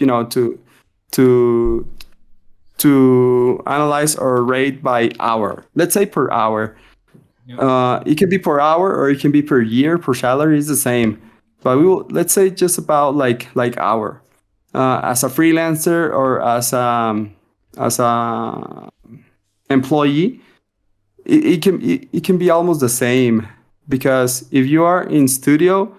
to to analyze or rate by hour. Let's say per hour. Yeah. It can be per hour or it can be per year. Per salary is the same, but we will let's say just about like hour. As a freelancer or as a employee, it can be almost the same, because if you are in studio,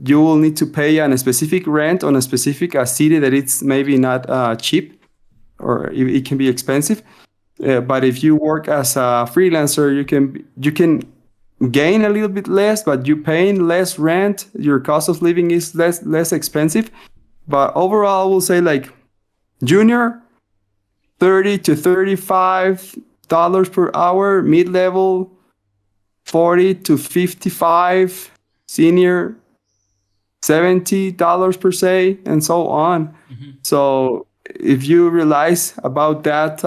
you will need to pay a specific rent on a specific city that it's maybe not cheap, or it can be expensive. But if you work as a freelancer, you can gain a little bit less, but you paying less rent. Your cost of living is less expensive. But overall, I will say like junior, $30 to $35 per hour. Mid level, 40 to 55. Senior, $70 per se, and so on. So if you realize about that,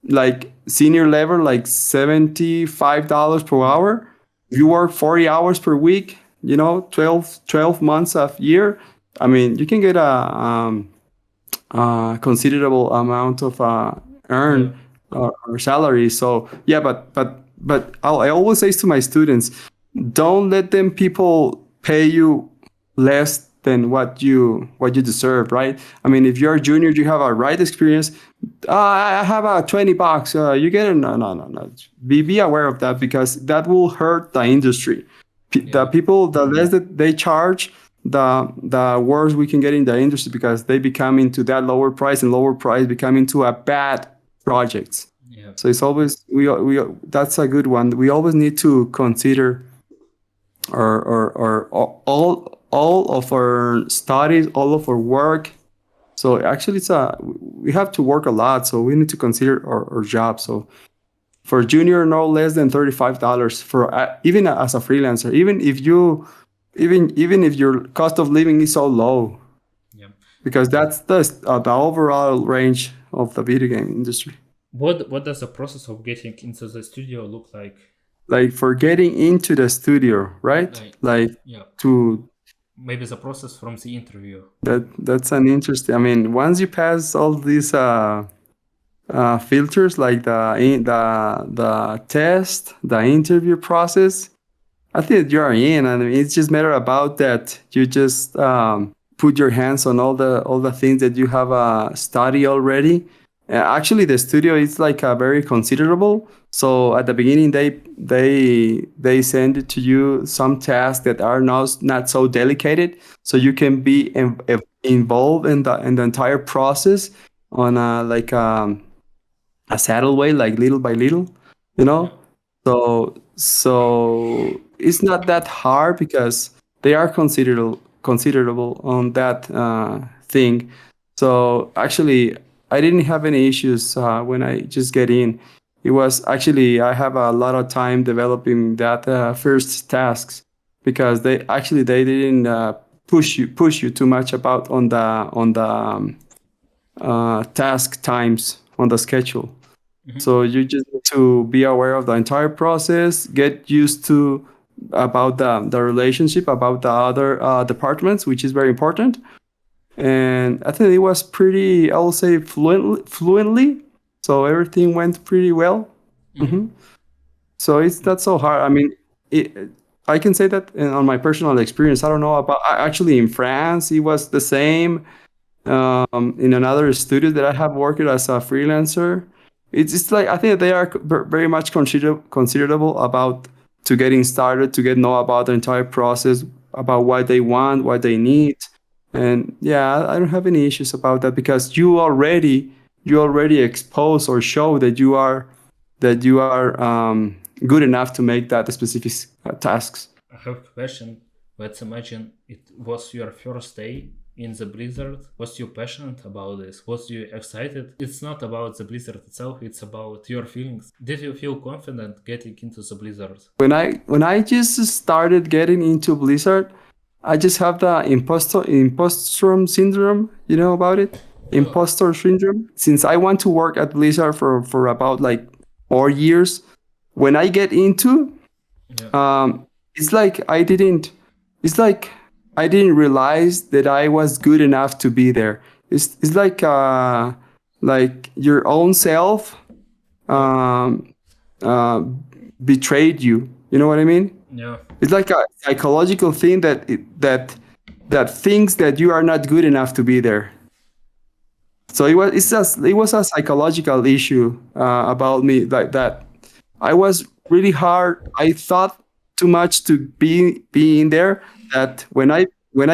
like senior level, like $75 per hour. You work 40 hours per week, 12 months of year. I mean, you can get a considerable amount of Yeah. earn or salary. So yeah, but I always say to my students, don't let them people pay you less than what you deserve, right? I mean, if you're a junior, you have a right experience. I have a $20. You get it? No, no, no, no. Be aware of that, because that will hurt the industry. The Yeah. people, the less that they charge, the worse we can get in the industry, because they become into that lower price, and lower price become into a bad projects. Yeah. So it's always we that's a good one. We always need to consider or all of our studies, all of our work. So actually, we have to work a lot. So we need to consider our job. So for junior, no less than $35 for even as a freelancer. Even if your cost of living is so low, Yeah. because that's the overall range of the video game industry. What does the process of getting into the studio look like? Like for getting into the studio, right? Like, Like yeah, to maybe the process from the interview. that's an interesting. I mean, once you pass all these filters, like the test, the interview process, I think you're in. I mean, it's just matter about that. You just put your hands on all the things that you have studied already. Actually, the studio is like very considerable. So at the beginning, they send it to you some tasks that are not so delicate, so you can be involved in the entire process on a saddle way, like little by little, you Yeah. know. So it's not that hard, because they are considerable on that thing. So actually, I didn't have any issues when I just get in. It was actually, I have a lot of time developing that first tasks, because they didn't push you too much about on the task times on the schedule. So you just need to be aware of the entire process, get used to about the relationship about the other departments, which is very important. And I think it was pretty, I will say, fluently. So everything went pretty well. Mm-hmm. So it's not so hard. I mean, I can say that on my personal experience. I don't know about actually in France, it was the same. In another studio that I have worked as a freelancer, it's like I think they are very much considerable about getting started, to get know about the entire process, about what they want, what they need, And yeah, I don't have any issues about that because you already expose or show that you are good enough to make that specific tasks. I have a question. Let's imagine it was your first day in the Blizzard. Was you passionate about this? Was you excited? It's not about the Blizzard itself, it's about your feelings. Did you feel confident getting into the Blizzard? When I just started getting into Blizzard, I just have the imposter syndrome. You know about it? Imposter syndrome. Since I want to work at Blizzard for about like 4 years, when I get into, Yeah. it's like I didn't. It's like I didn't realize that I was good enough to be there. It's like your own self um, uh, betrayed you. You know what I mean? Yeah. It's like a psychological thing that thinks that you are not good enough to be there. So it was a psychological issue about me like that. I was really hard. I thought too much to be in there. That when I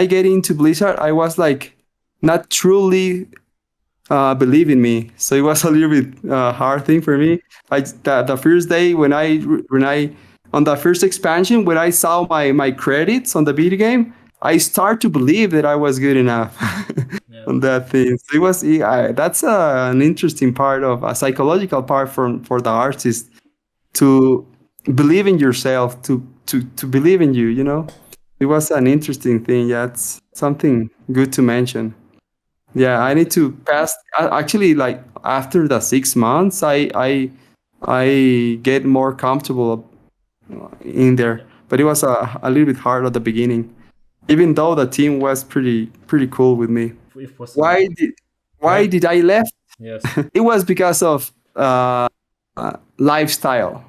get into Blizzard, I was like not truly believe in me. So it was a little bit hard thing for me. The first day when I on the first expansion when I saw my credits on the video game, I start to believe that I was good enough Yeah. on that thing. So it was that's an interesting part of a psychological part for the artist to believe in yourself, to believe in you. You know, it was an interesting thing. Yeah, it's something good to mention. Yeah, I need to pass. Actually, like after the 6 months, I get more comfortable in there. But it was a little bit hard at the beginning, even though the team was pretty cool with me. If possible. Why did why Why? did I left? Yes. It was because of lifestyle.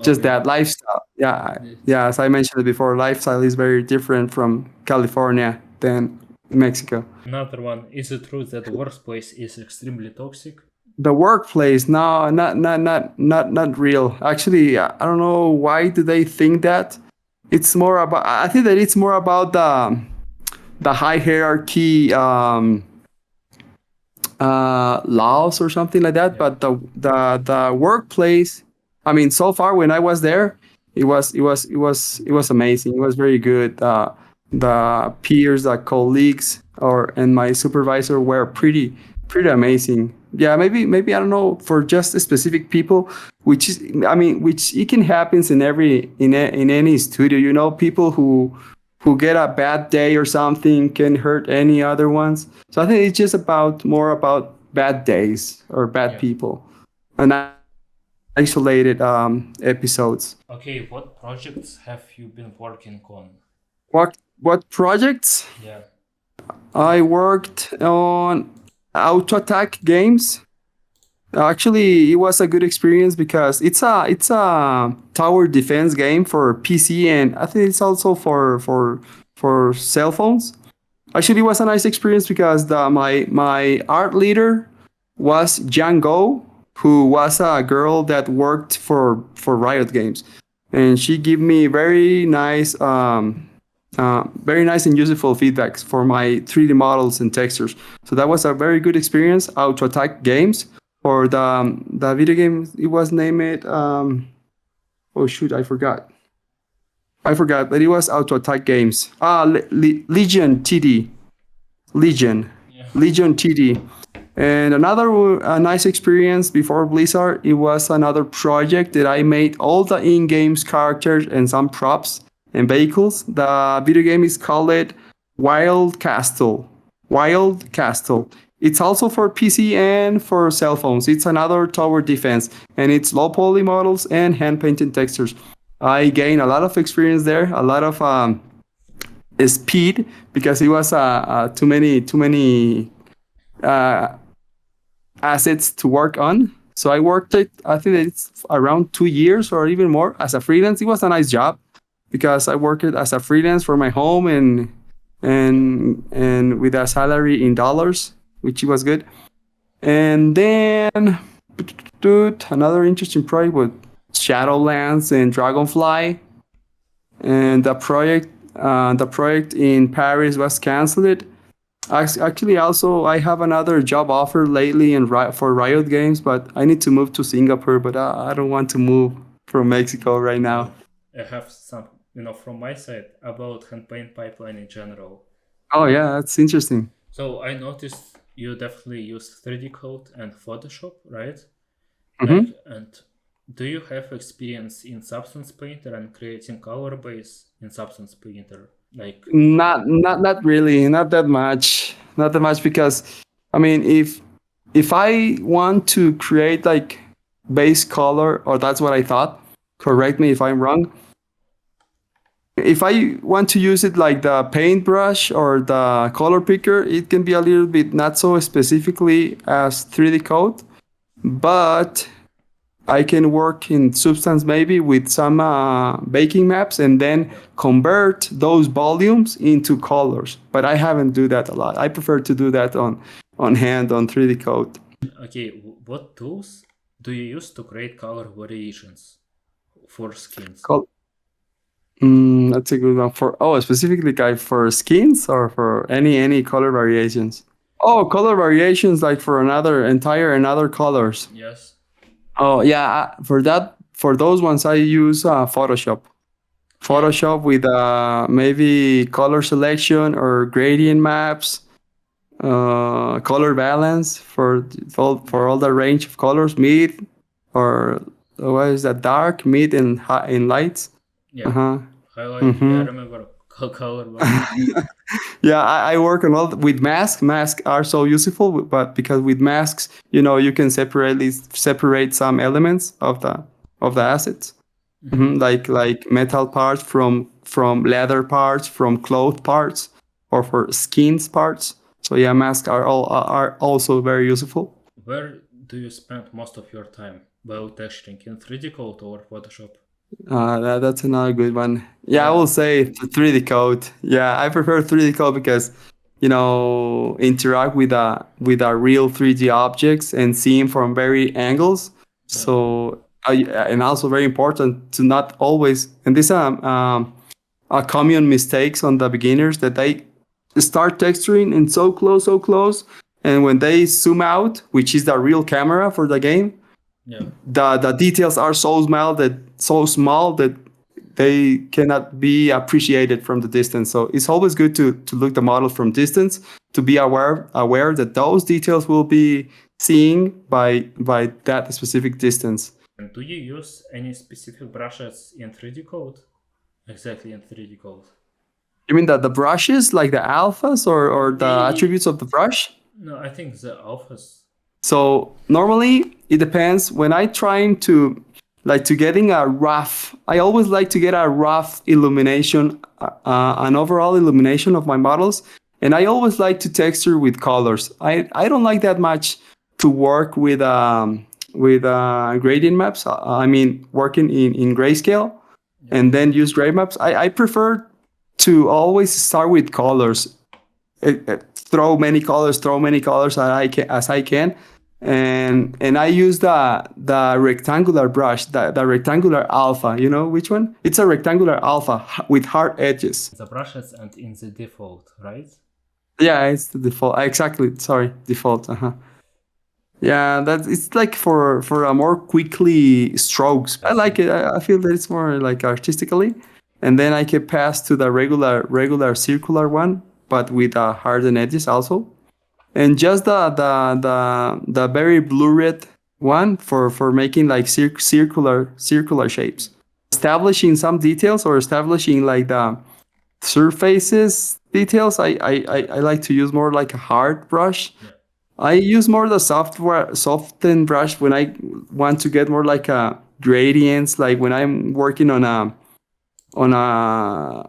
Just Okay. that lifestyle. Yeah, yeah. As I mentioned before, lifestyle is very different from California than Mexico. Another one. Is it true that the workplace is extremely toxic? The workplace, no, not real. Actually, I don't know why do they think that. It's more about. I think that it's more about the high hierarchy laws or something like that. Yeah. But the workplace, I mean, so far when I was there, it was amazing. It was very good. The peers, the colleagues, and my supervisor were pretty amazing. Yeah, maybe I don't know for just specific people, which is I mean, which it can happens in any studio. You know, people who get a bad day or something can hurt any other ones. So I think it's just more about bad days or bad Yeah. people, and isolated episodes. Okay, what projects have you been working on? What projects? Yeah. I worked on auto attack games. Actually, it was a good experience because it's a tower defense game for PC, and I think it's also for cell phones. Actually, it was a nice experience because my art leader was Jiang Go, who was a girl that worked for Riot Games, and she gave me very nice and useful feedbacks for my 3D models and textures. So that was a very good experience. Auto Attack Games for the video game. It was named. Oh shoot, I forgot. But it was Auto Attack Games. Legion TD. Legion. Yeah. Legion TD. And another nice experience before Blizzard, it was another project that I made all the in-games characters and some props and vehicles. The video game is called Wild Castle. Wild Castle. It's also for PC and for cell phones. It's another tower defense, and it's low poly models and hand painted textures. I gained a lot of experience there, a lot of speed because it was too many assets to work on. So I worked it. I think that it's around 2 years or even more as a freelance. It was a nice job because I worked it as a freelance for my home and with a salary in dollars, which was good. And then another interesting project was Shadowlands and Dragonfly, and the project in Paris was canceled. Actually, also I have another job offer lately for Riot Games, but I need to move to Singapore. But I don't want to move from Mexico right now. I have some, from my side about Handpaint pipeline in general. Oh yeah, that's interesting. So I noticed you definitely use 3D code and Photoshop, right? Hmm. And do you have experience in Substance Painter and creating color base in Substance Painter? Not really, not that much, not that much because, I mean, if I want to create like base color, or that's what I thought. Correct me if I'm wrong. If I want to use it like the paintbrush or the color picker, it can be a little bit not so specifically as 3D code, but I can work in Substance maybe with some baking maps and then convert those volumes into colors. But I haven't do that a lot. I prefer to do that on hand on 3D code. Okay, what tools do you use to create color variations for skins? Col- that's a good one for specifically guy for skins or for any color variations. Oh, color variations like for another colors. Yes. Oh yeah, for those ones I use Photoshop. Yeah. Photoshop with maybe color selection or gradient maps, color balance for all the range of colors, mid or what is that, dark, mid, and high in lights. Yeah. Uh-huh. Highlight. Yeah, I Mm-hmm. remember color balance. Yeah, I work on all with masks. Masks are so useful, but because with masks, you can separate some elements of the assets. Like metal parts from leather parts, from cloth parts, or for skins parts. So yeah, masks are also very useful. Where do you spend most of your time while texturing, in 3D code or Photoshop? That's another good one. Yeah, I Yeah. will say the 3D code. Yeah, I prefer 3D code because interact with a real 3D objects and see them from very angles. Yeah. So and also very important to not always, and this are common mistakes on the beginners, that they start texturing and so close, and when they zoom out, which is the real camera for the game, Yeah. the details are so small that they cannot be appreciated from the distance. So it's always good to look the model from distance, to be aware that those details will be seen by that specific distance. And do you use any specific brushes in 3D code? Exactly, in 3D code. You mean the brushes, like the alphas or the attributes of the brush? No, I think the alphas. So normally it depends. When I trying to getting a rough, I always like to get a rough illumination, an overall illumination of my models, and I always like to texture with colors. I don't like that much to work with gradient maps. I mean, working in grayscale and then use gray maps. I prefer to always start with colors. Throw many colors as I can, and I use the rectangular brush, the rectangular alpha. You know which one? It's a rectangular alpha with hard edges. The brushes and in the default, right? Yeah, it's the default. Exactly. Sorry, default. Yeah, it's like for a more quickly strokes. I like it. I feel that it's more like artistically, and then I can pass to the regular circular one, but with hardened edges also, and just the very blue-red one for making like circular shapes, establishing some details or establishing like the surfaces details. I like to use more like a hard brush. Yeah. I use more the softened brush when I want to get more like a gradients, like when I'm working on a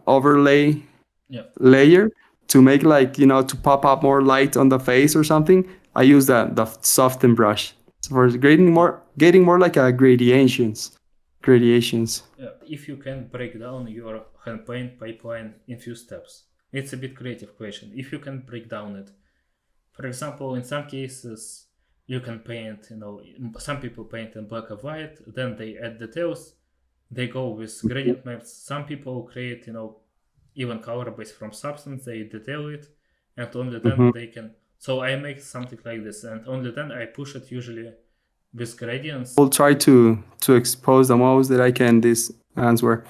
overlay Yeah. layer to make like to pop up more light on the face or something. I use the softened brush, so for getting more like a gradations. Yeah. If you can break down your Handpaint pipeline in few steps, it's a bit creative question. If you can break down it, for example, in some cases, you can paint, some people paint in black and white, then they add details, they go with gradient maps. Some people create, even color base from substance, they detail it, and only then Mhm. they can. So I make something like this, and only then I push it usually with gradients. Will try to expose the most that I can this answer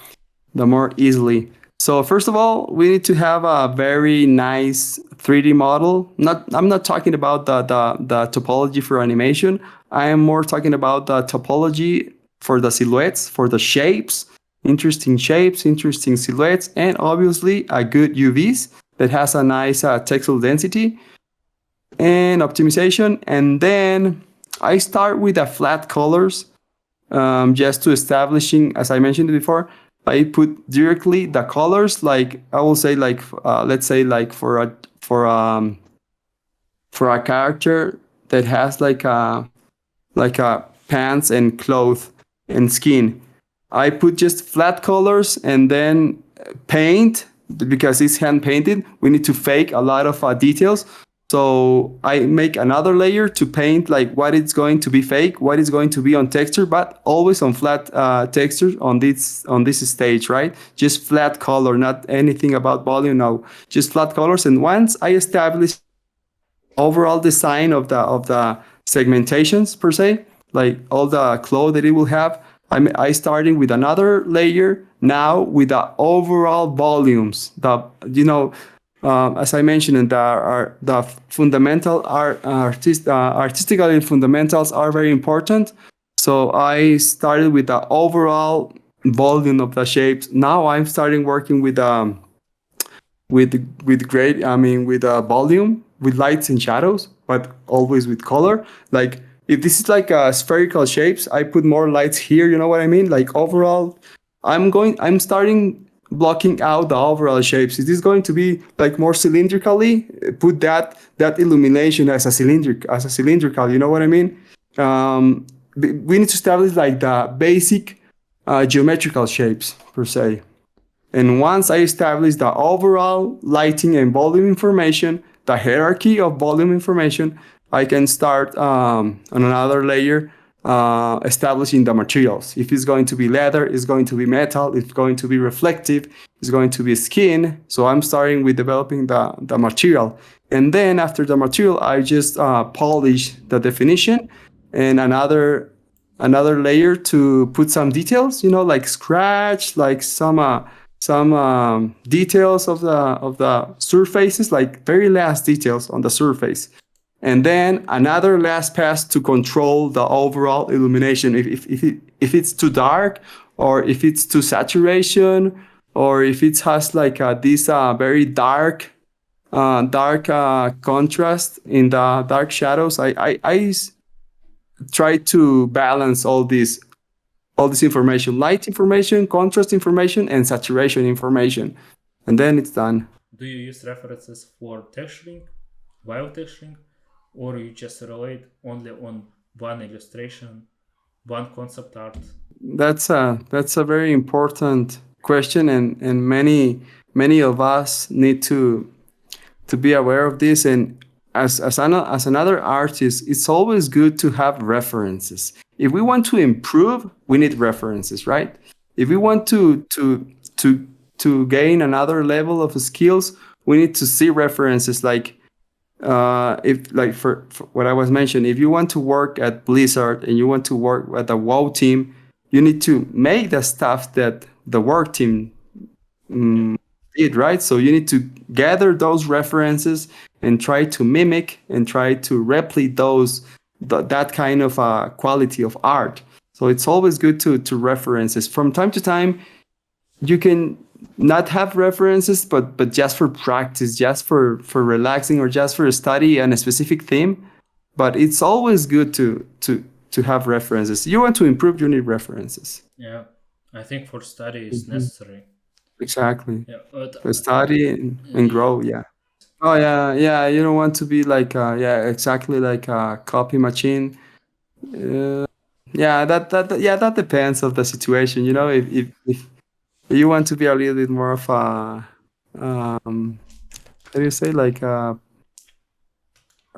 the more easily. So first of all, we need to have a very nice 3D model. I'm not talking about the topology for animation. I am more talking about the topology for the silhouettes, for the shapes, interesting silhouettes, and obviously a good UVs that has a nice textile density and optimization. And then I start with the flat colors, just to establishing, as I mentioned before. I put directly the colors, like I will say, like let's say, like for a character that has like a pants and cloth and skin. I put just flat colors and then paint, because it's hand painted. We need to fake a lot of details. So I make another layer to paint like what is going to be fake, what is going to be on texture, but always on flat texture on this stage, right? Just flat color, not anything about volume. No, just flat colors. And once I establish overall design of the segmentations per se, like all the cloth that it will have, I starting with another layer now with the overall volumes. As I mentioned, the fundamental artistically fundamentals are very important. So I started with the overall volume of the shapes. Now I'm starting working with great, I mean, with volume, with lights and shadows, but always with color. Like if this is like spherical shapes, I put more lights here. You know what I mean? Like overall, I'm starting blocking out the overall shapes. Is this going to be like more cylindrically? Put that illumination as a cylindrical. You know what I mean? We need to establish like the basic geometrical shapes per se. And once I establish the overall lighting and volume information, the hierarchy of volume information, I can start on another layer establishing the materials. If it's going to be leather, it's going to be metal, it's going to be reflective, it's going to be skin. So I'm starting with developing the material. And then after the material, I just polish the definition and another layer to put some details, like scratch, like some details of the surfaces, like very last details on the surface, and then another last pass to control the overall illumination. If it's too dark, or if it's too saturation, or if it has like this very dark contrast in the dark shadows, I try to balance all this information: light information, contrast information, and saturation information. And then it's done. Do you use references for texturing, while texturing, or you just relate only on one illustration, one concept art? That's a very important question, and many of us need to be aware of this. And as another artist, it's always good to have references. If we want to improve, we need references, right? If we want to to gain another level of skills, we need to see references. Like if like for what I was mentioning, if you want to work at Blizzard and you want to work at the WoW team, you need to make the stuff that the work team did, right? So you need to gather those references and try to mimic and try to replicate that kind of quality of art. So it's always good to references. From time to time, you can not have references, but just for practice, just for relaxing, or just for study on a specific theme. But it's always good to have references. You want to improve, you need references. Yeah, I think for study is Mhm. necessary. Exactly. Yeah, but To study and grow, yeah. Oh yeah, yeah. You don't want to be like yeah, exactly like a copy machine. Uh, yeah, yeah, that depends of the situation. If you want to be a little bit more of a how do you say, like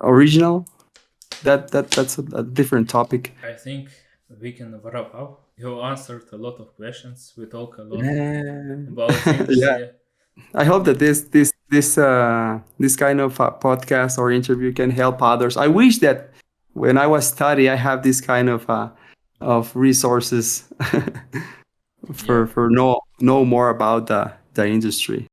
original, that's a different topic. I think we can wrap up. You answered a lot of questions. We talk a lot Yeah. about things. Yeah. Yeah. I hope that this kind of podcast or interview can help others. I wish that when I was study, I have this kind of resources Yeah. for know more about the industry.